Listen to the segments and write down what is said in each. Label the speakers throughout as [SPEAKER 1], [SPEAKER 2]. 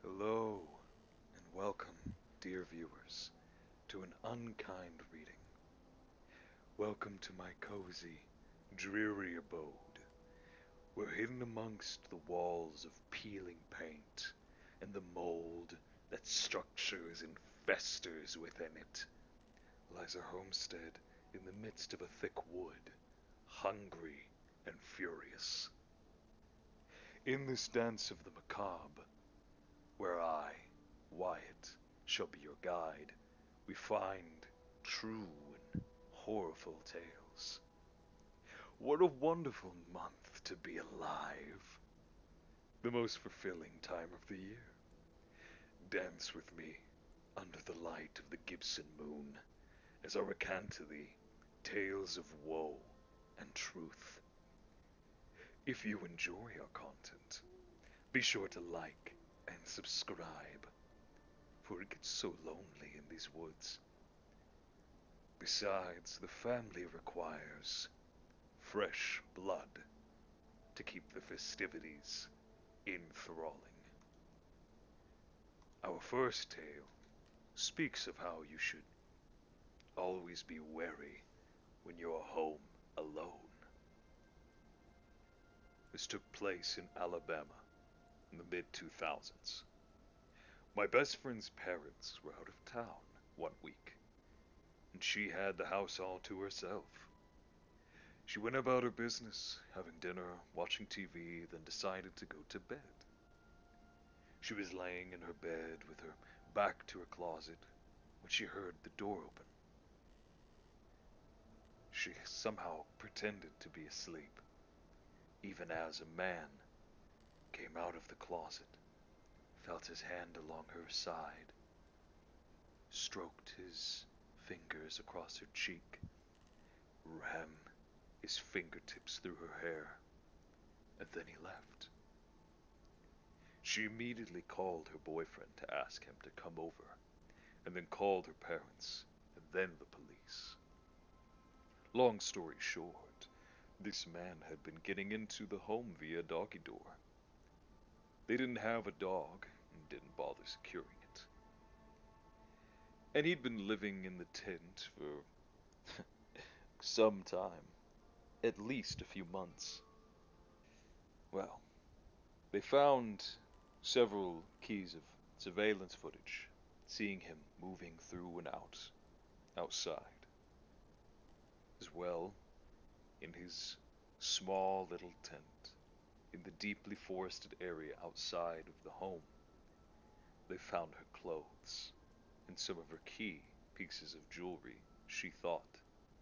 [SPEAKER 1] Hello, and welcome, dear viewers, to an unkind reading. Welcome to my cozy, dreary abode, where hidden amongst the walls of peeling paint and the mold that structures and festers within it, lies a homestead in the midst of a thick wood, hungry and furious. In this dance of the macabre, where I, Wyatt, shall be your guide, we find true and horrible tales. What a wonderful month to be alive! The most fulfilling time of the year. Dance with me under the light of the Gibson moon as I recount to thee tales of woe and truth. If you enjoy our content, be sure to like and subscribe, for it gets so lonely in these woods. Besides, the family requires fresh blood to keep the festivities enthralling. Our first tale speaks of how you should always be wary when you're home alone. This took place in Alabama in the mid-2000s. My best friend's parents were out of town one week, and she had the house all to herself. She went about her business, having dinner, watching TV, then decided to go to bed. She was laying in her bed with her back to her closet when she heard the door open. She somehow pretended to be asleep, even as a man came out of the closet, felt his hand along her side, stroked his fingers across her cheek, ran his fingertips through her hair, and then he left. She immediately called her boyfriend to ask him to come over, and then called her parents, and then the police. Long story short, this man had been getting into the home via doggy door. They didn't have a dog, and didn't bother securing it. And he'd been living in the tent for some time, at least a few months. Well, they found several keys of surveillance footage, seeing him moving through and outside, as well in his small little tent in the deeply forested area outside of the home. They found her clothes and some of her key pieces of jewelry she thought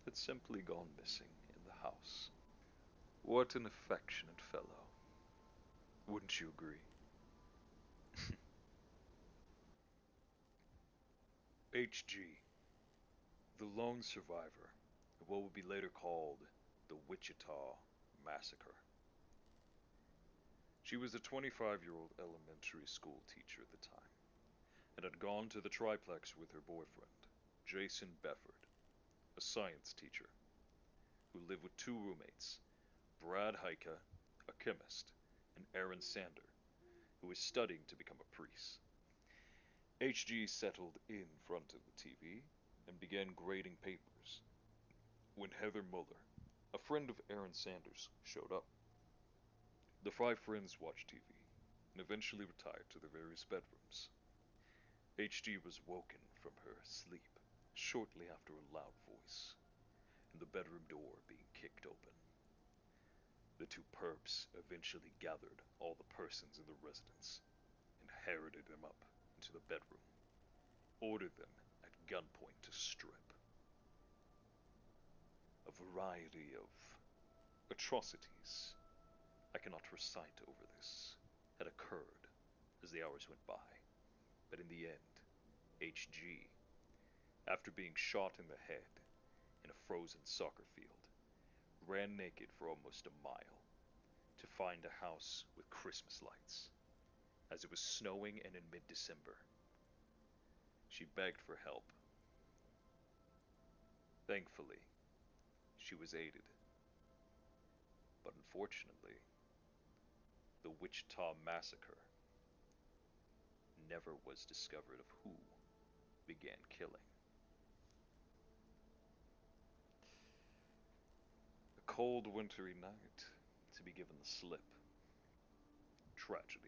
[SPEAKER 1] had simply gone missing in the house. What an affectionate fellow. Wouldn't you agree? HG, the lone survivor of what would be later called the Wichita Massacre. She was a 25-year-old elementary school teacher at the time, and had gone to the triplex with her boyfriend, Jason Befford, a science teacher, who lived with two roommates, Brad Heike, a chemist, and Aaron Sander, who was studying to become a priest. HG settled in front of the TV and began grading papers when Heather Muller, a friend of Aaron Sanders, showed up. The five friends watched TV and eventually retired to their various bedrooms. HG was woken from her sleep shortly after a loud voice and the bedroom door being kicked open. The two perps eventually gathered all the persons in the residence and herded them up into the bedroom, ordered them at gunpoint to strip. A variety of atrocities I cannot recite over this had occurred as the hours went by, but in the end, HG, after being shot in the head in a frozen soccer field, ran naked for almost a mile to find a house with Christmas lights, as it was snowing and in mid-December. She begged for help. Thankfully, she was aided. But unfortunately, the Wichita Massacre never was discovered of who began killing. A cold, wintry night to be given the slip. Tragedy.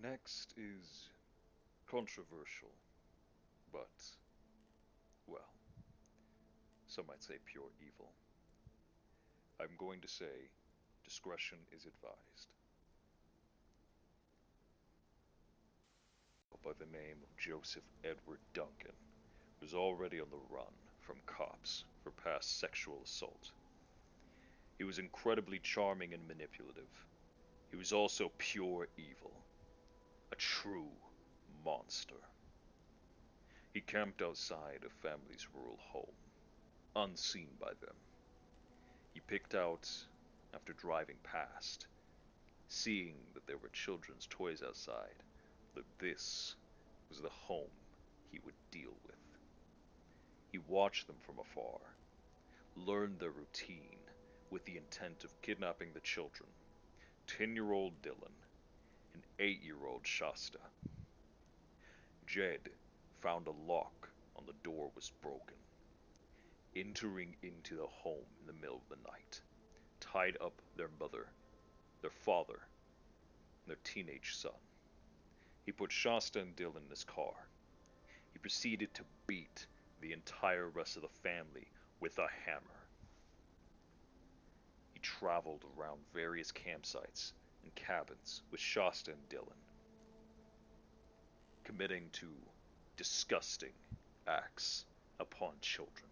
[SPEAKER 1] Next is controversial, but, well, some might say pure evil. I'm going to say discretion is advised. By the name of Joseph Edward Duncan, was already on the run from cops for past sexual assault. He was incredibly charming and manipulative. He was also pure evil, a true monster. He camped outside a family's rural home, unseen by them. He picked out, after driving past, seeing that there were children's toys outside, that this was the home he would deal with. He watched them from afar, learned their routine with the intent of kidnapping the children, 10-year-old Dylan and 8-year-old Shasta. Jed found a lock on the door was broken, entering into the home in the middle of the night, tied up their mother, their father, and their teenage son. He put Shasta and Dylan in his car. He proceeded to beat the entire rest of the family with a hammer. He traveled around various campsites and cabins with Shasta and Dylan, committing to disgusting acts upon children.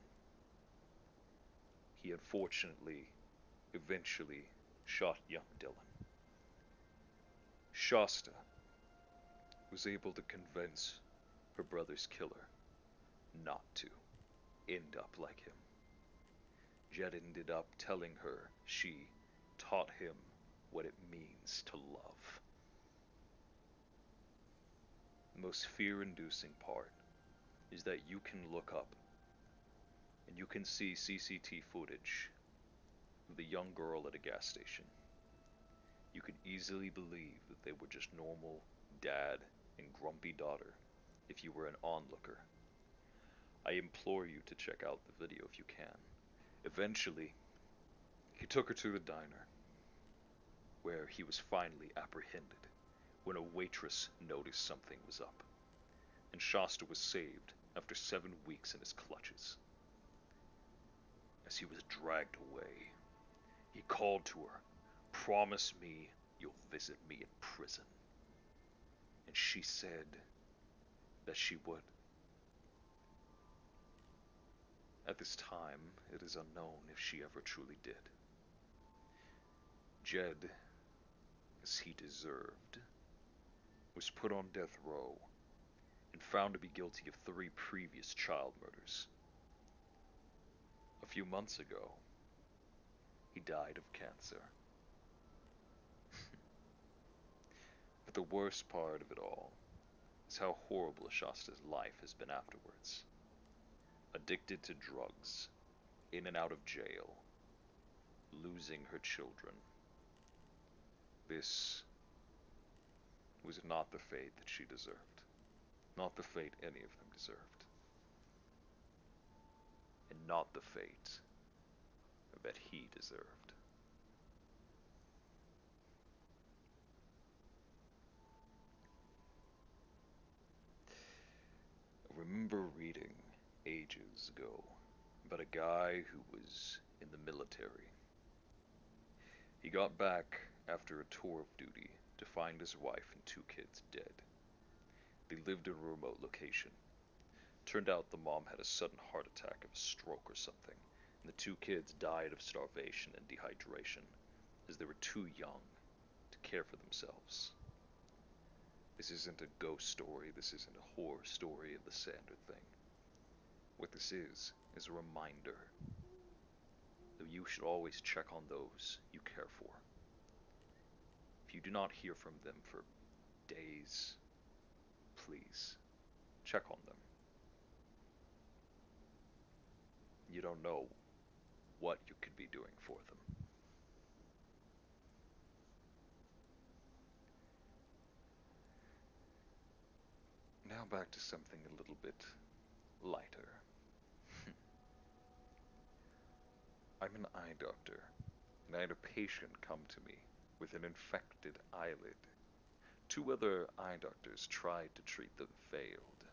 [SPEAKER 1] He unfortunately eventually shot young Dylan. Shasta was able to convince her brother's killer not to end up like him. Jed ended up telling her she taught him what it means to love. The most fear-inducing part is that you can look up and you can see CCTV footage of the young girl at a gas station. You could easily believe that they were just normal dad and grumpy daughter if you were an onlooker. I implore you to check out the video if you can. Eventually, he took her to the diner, where he was finally apprehended when a waitress noticed something was up, and Shasta was saved after 7 weeks in his clutches. As he was dragged away, he called to her, "Promise me you'll visit me in prison." And she said that she would. At this time, it is unknown if she ever truly did. Jed, as he deserved, was put on death row and found to be guilty of 3 previous child murders. A few months ago, he died of cancer. But the worst part of it all is how horrible Shasta's life has been afterwards. Addicted to drugs, in and out of jail, losing her children. This was not the fate that she deserved. Not the fate any of them deserved. And not the fate that he deserved. I remember reading ages ago about a guy who was in the military. He got back after a tour of duty to find his wife and 2 kids dead. They lived in a remote location. Turned out the mom had a sudden heart attack of a stroke or something, and the 2 kids died of starvation and dehydration, as they were too young to care for themselves. This isn't a ghost story, this isn't a horror story of the standard thing. What this is a reminder that you should always check on those you care for. If you do not hear from them for days, please check on them. You don't know what you could be doing for them. Now back to something a little bit lighter. I'm an eye doctor, and I had a patient come to me with an infected eyelid. Two other eye doctors tried to treat them failed.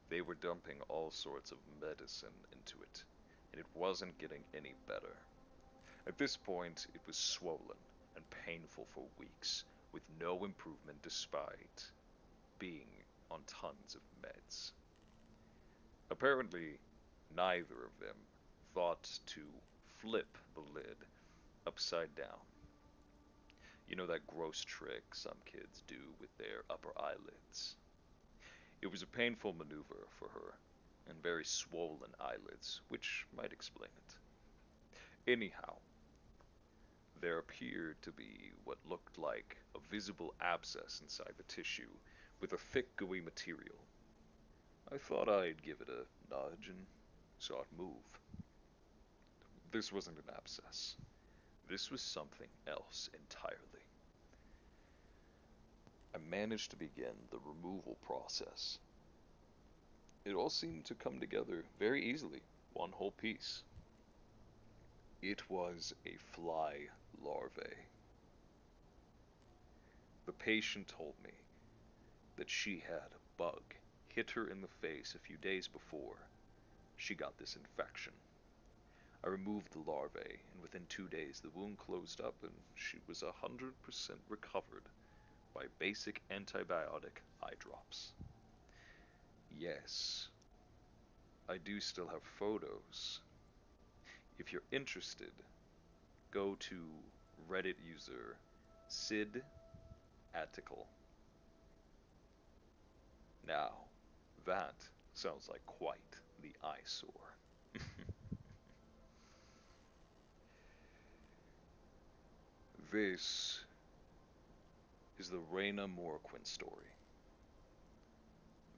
[SPEAKER 1] They were dumping all sorts of medicine into it, and it wasn't getting any better. At this point, it was swollen and painful for weeks, with no improvement despite being on tons of meds. Apparently, neither of them thought to flip the lid upside down. You know that gross trick some kids do with their upper eyelids? It was a painful maneuver for her, and very swollen eyelids, which might explain it. Anyhow, there appeared to be what looked like a visible abscess inside the tissue with a thick gooey material. I thought I'd give it a nudge and saw it move. This wasn't an abscess. This was something else entirely. I managed to begin the removal process. It all seemed to come together very easily, one whole piece. It was a fly larvae. The patient told me that she had a bug hit her in the face a few days before she got this infection. I removed the larvae, and within 2 days the wound closed up and she was 100% recovered by basic antibiotic eye drops. Yes, I do still have photos. If you're interested, go to Reddit user Sid Atticle. Now, that sounds like quite the eyesore. This is the Raina Morquin story.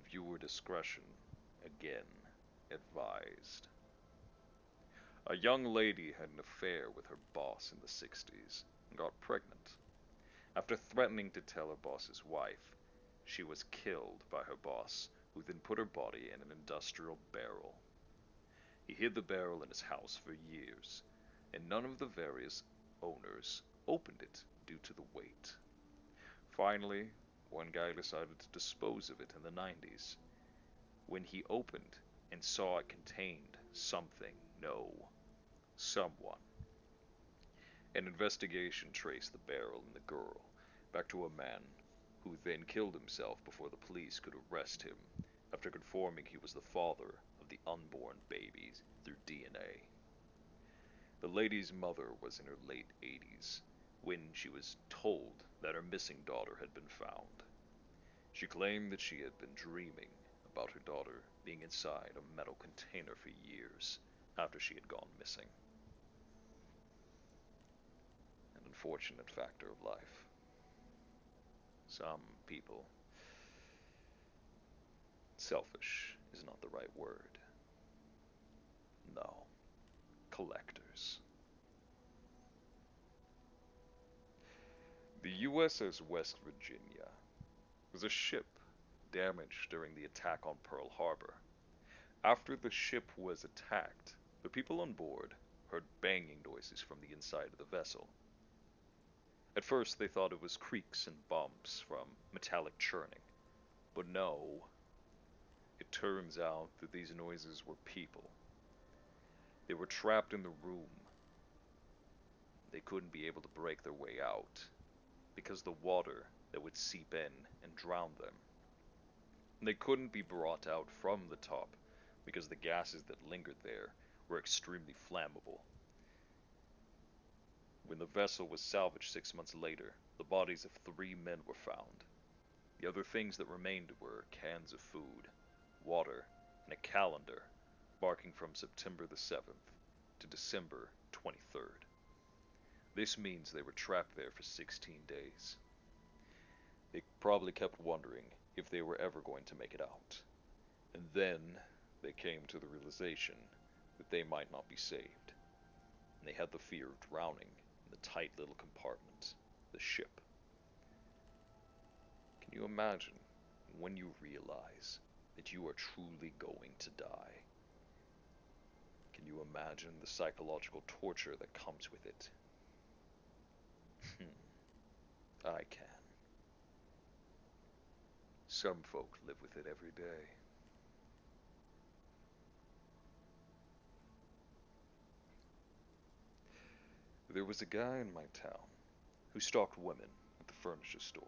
[SPEAKER 1] Viewer discretion, again, advised. A young lady had an affair with her boss in the 60s and got pregnant. After threatening to tell her boss's wife, she was killed by her boss, who then put her body in an industrial barrel. He hid the barrel in his house for years, and none of the various owners opened it due to the weight. Finally, one guy decided to dispose of it in the 90s, when he opened and saw it contained something, no, someone. An investigation traced the barrel and the girl back to a man who then killed himself before the police could arrest him after confirming he was the father of the unborn babies through DNA. The lady's mother was in her late 80s when she was told that her missing daughter had been found. She claimed that she had been dreaming about her daughter being inside a metal container for years after she had gone missing. An unfortunate factor of life. Some people. Selfish is not the right word. No. Collectors. The USS West Virginia was a ship damaged during the attack on Pearl Harbor. After the ship was attacked, the people on board heard banging noises from the inside of the vessel. At first they thought it was creaks and bumps from metallic churning, but no. It turns out that these noises were people. They were trapped in the room. They couldn't be able to break their way out because the water that would seep in and drown them. And they couldn't be brought out from the top because the gases that lingered there were extremely flammable. When the vessel was salvaged 6 months later, the bodies of 3 men were found. The other things that remained were cans of food, water, and a calendar marking from September the 7th to December 23rd. This means they were trapped there for 16 days. They probably kept wondering if they were ever going to make it out. And then they came to the realization that they might not be saved. And they had the fear of drowning in the tight little compartment, the ship. Can you imagine when you realize that you are truly going to die. Can you imagine the psychological torture that comes with it? I can. Some folk live with it every day. There was a guy in my town who stalked women at the furniture store.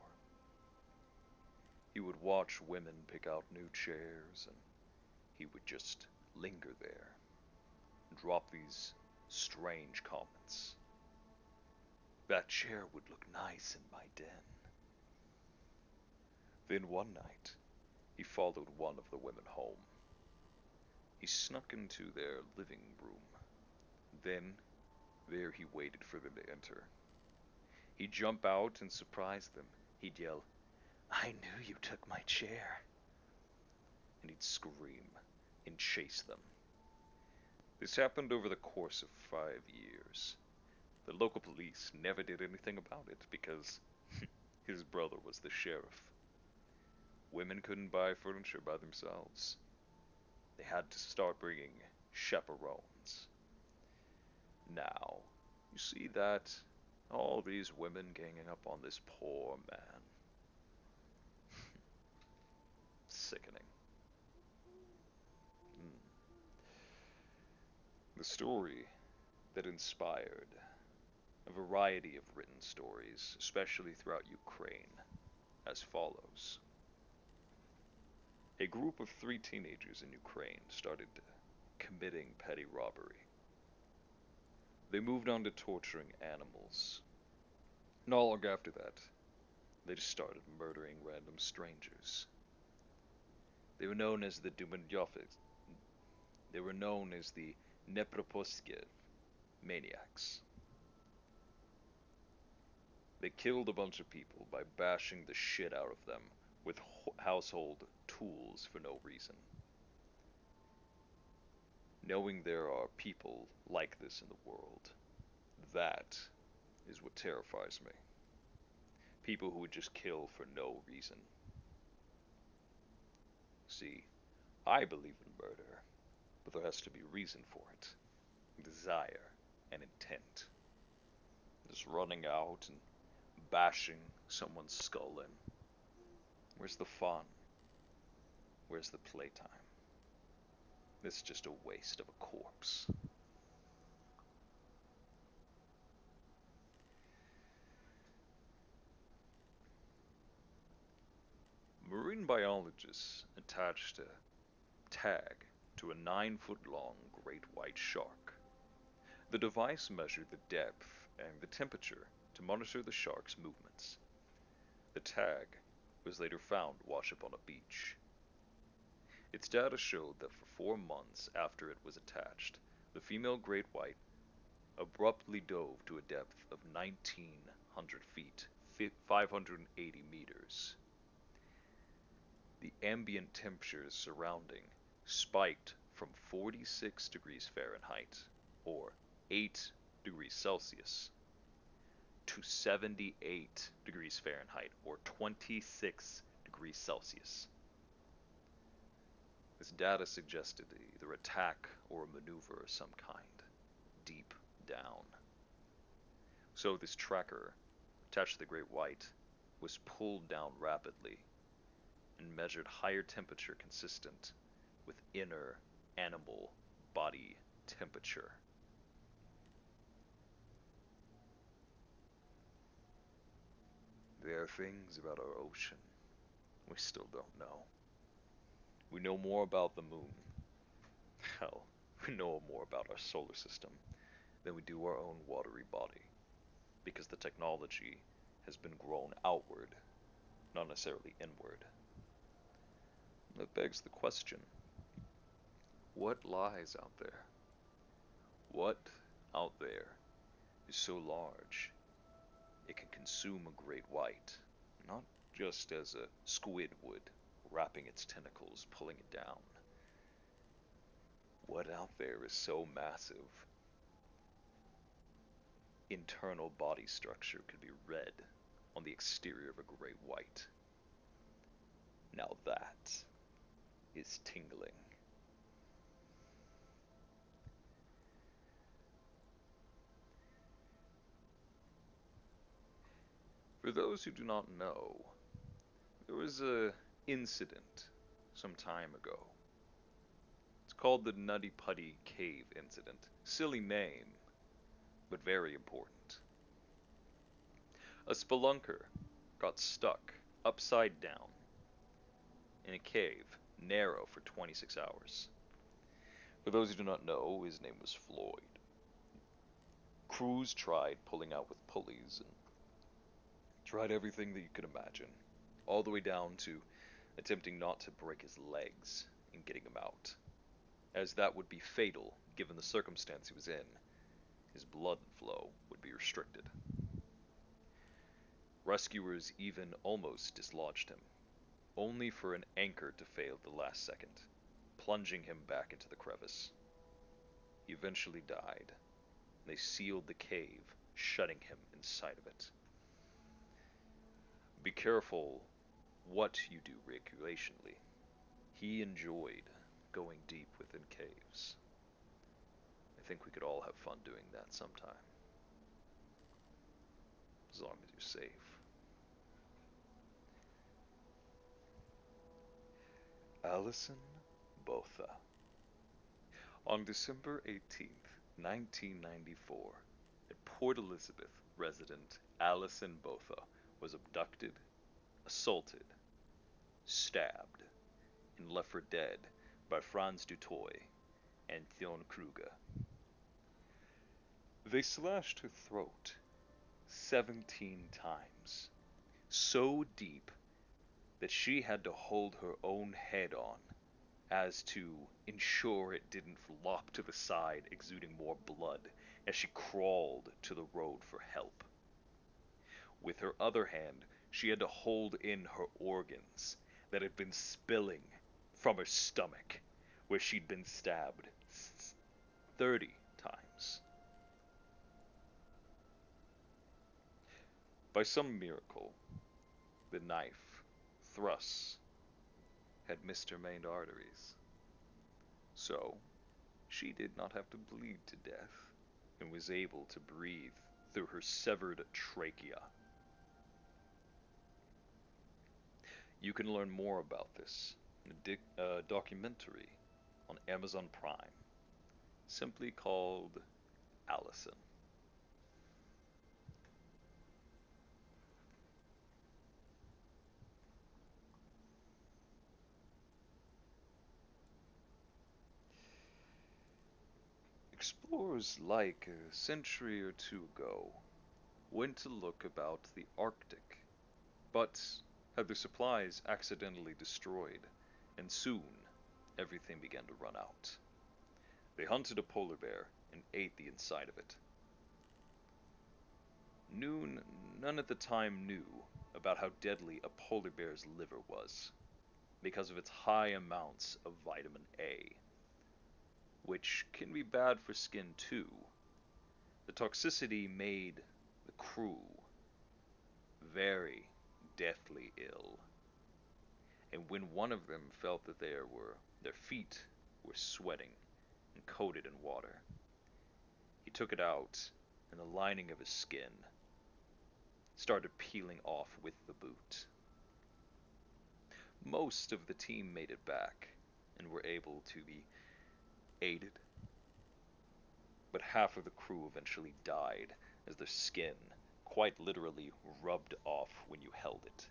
[SPEAKER 1] He would watch women pick out new chairs, and he would just linger there and drop these strange comments. That chair would look nice in my den. Then one night, he followed one of the women home. He snuck into their living room. Then, there he waited for them to enter. He'd jump out and surprise them. He'd yell, "I knew you took my chair." And he'd scream and chase them. This happened over the course of 5 years. The local police never did anything about it because his brother was the sheriff. Women couldn't buy furniture by themselves. They had to start bringing chaperones. Now, you see that? All these women ganging up on this poor man. Sickening. The story that inspired a variety of written stories, especially throughout Ukraine, as follows. A group of 3 teenagers in Ukraine started committing petty robbery. They moved on to torturing animals. Not long after that, they just started murdering random strangers. They were known as the Dumanyofics. They were known as the Neproposkev maniacs. They killed a bunch of people by bashing the shit out of them with household tools for no reason. Knowing there are people like this in the world, that is what terrifies me. People who would just kill for no reason. See, I believe in murder, but there has to be reason for it. Desire and intent. Just running out and bashing someone's skull in. Where's the fun? Where's the playtime? It's just a waste of a corpse. Marine biologists attached a tag to a 9-foot-long great white shark. The device measured the depth and the temperature to monitor the shark's movements. The tag was later found washed up on a beach. Its data showed that for 4 months after it was attached, the female great white abruptly dove to a depth of 1,900 feet, 580 meters. The ambient temperatures surrounding spiked from 46 degrees Fahrenheit, or 8 degrees Celsius, to 78 degrees Fahrenheit, or 26 degrees Celsius. This data suggested either attack or a maneuver of some kind, deep down. So this tracker, attached to the great white, was pulled down rapidly and measured higher temperature consistent with inner animal body temperature. There are things about our ocean we still don't know. We know more about the moon. Hell, we know more about our solar system than we do our own watery body, because the technology has been grown outward, not necessarily inward. That begs the question, what lies out there? What out there is so large it can consume a great white, not just as a squid would, wrapping its tentacles, pulling it down? What out there is so massive? Internal body structure could be read on the exterior of a great white. Now that is tingling. For those who do not know, there was a incident some time ago. It's called the Nutty Putty Cave Incident. Silly name, but very important. A spelunker got stuck upside down in a cave, narrow for 26 hours. For those who do not know, his name was Floyd. Crews tried pulling out with pulleys and tried everything that you could imagine, all the way down to attempting not to break his legs in getting him out, as that would be fatal given the circumstance he was in. His blood flow would be restricted. Rescuers even almost dislodged him, only for an anchor to fail at the last second, plunging him back into the crevice. He eventually died. They sealed the cave, shutting him inside of it. Be careful what you do recreationally. He enjoyed going deep within caves. I think we could all have fun doing that sometime. As long as you're safe. Allison Botha. On December 18th, 1994, at Port Elizabeth resident Allison Botha was abducted, assaulted, stabbed, and left for dead by Franz Dutoy and Theon Kruger. They slashed her throat 17 times, so deep that she had to hold her own head on as to ensure it didn't flop to the side, exuding more blood as she crawled to the road for help. With her other hand, she had to hold in her organs that had been spilling from her stomach, where she'd been stabbed 30 times. By some miracle, the knife thrusts had missed her main arteries. So, she did not have to bleed to death, and was able to breathe through her severed trachea. You can learn more about this in a documentary on Amazon Prime, simply called Allison. Explorers like a century or two ago went to look about the Arctic, but had their supplies accidentally destroyed, and soon everything began to run out. They hunted a polar bear and ate the inside of it. None at the time knew about how deadly a polar bear's liver was, because of its high amounts of vitamin A, which can be bad for skin too. The toxicity made the crew very deathly ill, and when one of them felt that their feet were sweating and coated in water, he took it out, and the lining of his skin started peeling off with the boot. Most of the team made it back and were able to be aided, but half of the crew eventually died as their skin quite literally rubbed off when you held it.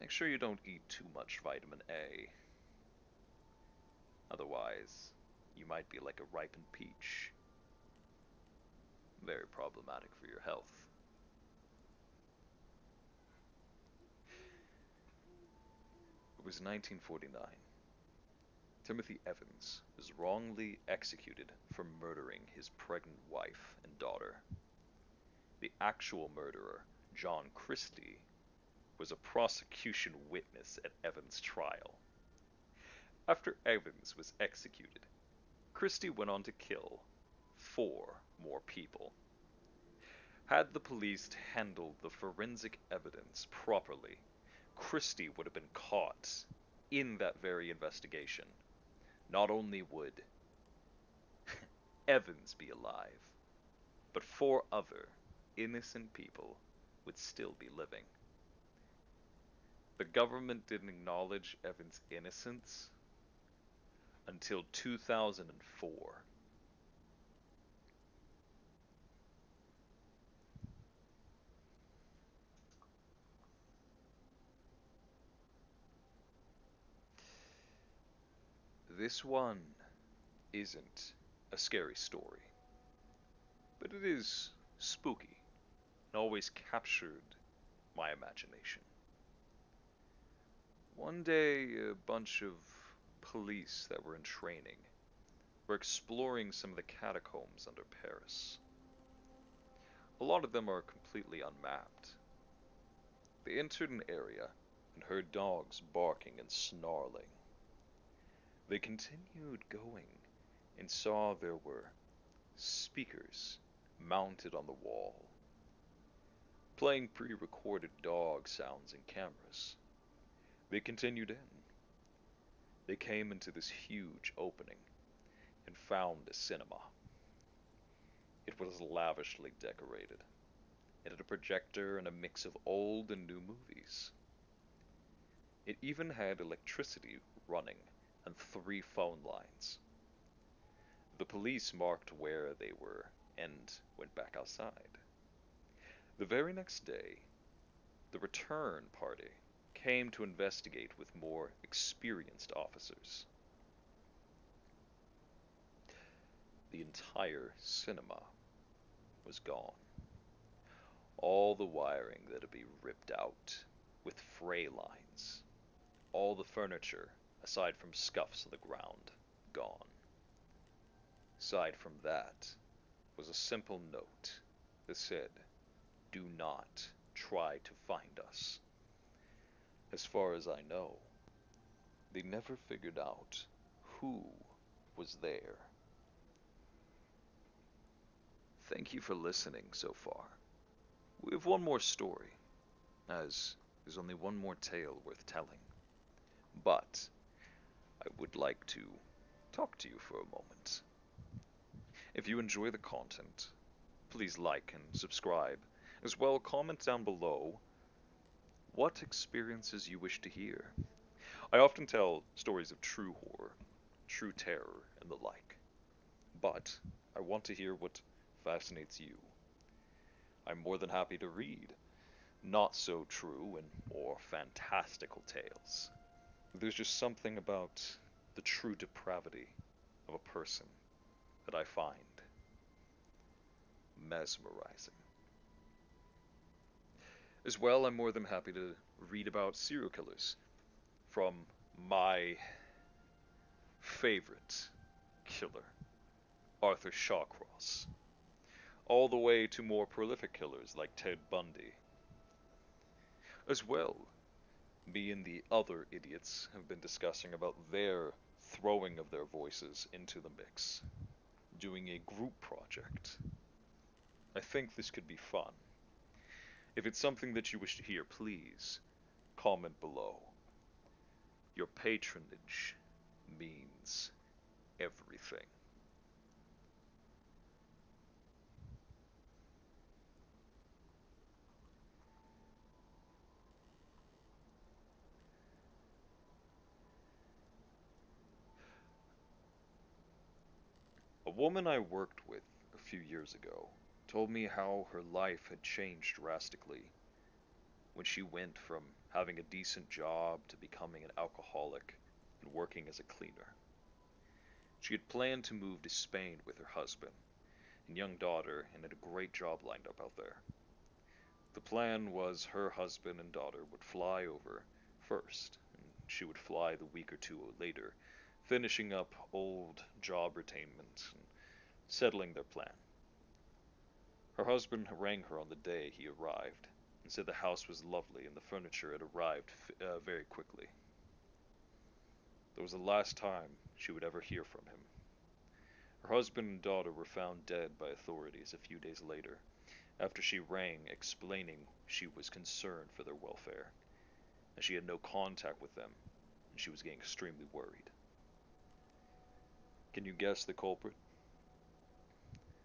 [SPEAKER 1] Make sure you don't eat too much vitamin A. Otherwise, you might be like a ripened peach. Very problematic for your health. It was 1949. Timothy Evans was wrongly executed for murdering his pregnant wife and daughter. The actual murderer, John Christie, was a prosecution witness at Evans' trial. After Evans was executed, Christie went on to kill 4 more people. Had the police handled the forensic evidence properly, Christie would have been caught in that very investigation, not only would Evans be alive, but four other innocent people would still be living. The government didn't acknowledge Evans' innocence until 2004. This one isn't a scary story, but it is spooky and always captured my imagination. One day, a bunch of police that were in training were exploring some of the catacombs under Paris. A lot of them are completely unmapped. They entered an area and heard dogs barking and snarling. They continued going and saw there were speakers mounted on the wall, playing pre-recorded dog sounds and cameras. They continued in. They came into this huge opening and found a cinema. It was lavishly decorated. It had a projector and a mix of old and new movies. It even had electricity running and 3 phone lines. The police marked where they were and went back outside. The very next day, the return party came to investigate with more experienced officers. The entire cinema was gone. All the wiring that had been ripped out with fray lines. All the furniture, aside from scuffs on the ground, gone. Aside from that, was a simple note that said, "Do not try to find us." As far as I know, they never figured out who was there. Thank you for listening so far. We have one more story, as there's only one more tale worth telling. But I would like to talk to you for a moment. If you enjoy the content, please like and subscribe. As well, comment down below what experiences you wish to hear. I often tell stories of true horror, true terror, and the like. But I want to hear what fascinates you. I'm more than happy to read not so true and more fantastical tales. There's just something about the true depravity of a person that I find mesmerizing. As well, I'm more than happy to read about serial killers, from my favorite killer, Arthur Shawcross, all the way to more prolific killers like Ted Bundy. As well, me and the other idiots have been discussing about their throwing of their voices into the mix, doing a group project. I think this could be fun. If it's something that you wish to hear, please comment below. Your patronage means everything. A woman I worked with a few years ago told me how her life had changed drastically when she went from having a decent job to becoming an alcoholic and working as a cleaner. She had planned to move to Spain with her husband and young daughter and had a great job lined up out there. The plan was her husband and daughter would fly over first, and she would fly the week or two later, finishing up old job retainment and settling their plan. Her husband rang her on the day he arrived and said the house was lovely and the furniture had arrived very quickly. That was the last time she would ever hear from him. Her husband and daughter were found dead by authorities a few days later, after she rang explaining she was concerned for their welfare. and she had no contact with them, and she was getting extremely worried. Can you guess the culprit?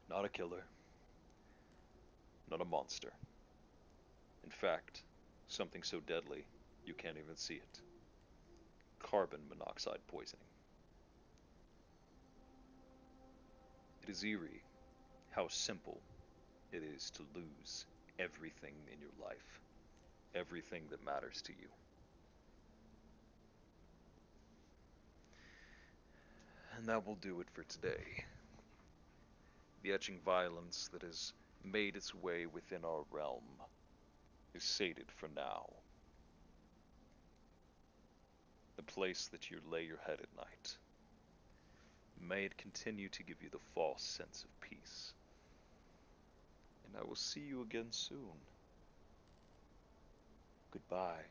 [SPEAKER 1] Not a killer, not a monster. In fact, something so deadly you can't even see it. Carbon monoxide poisoning. It is eerie how simple it is to lose everything in your life, everything that matters to you. And that will do it for today. The etching violence that has made its way within our realm is sated for now. The place that you lay your head at night, may it continue to give you the false sense of peace. And I will see you again soon. Goodbye.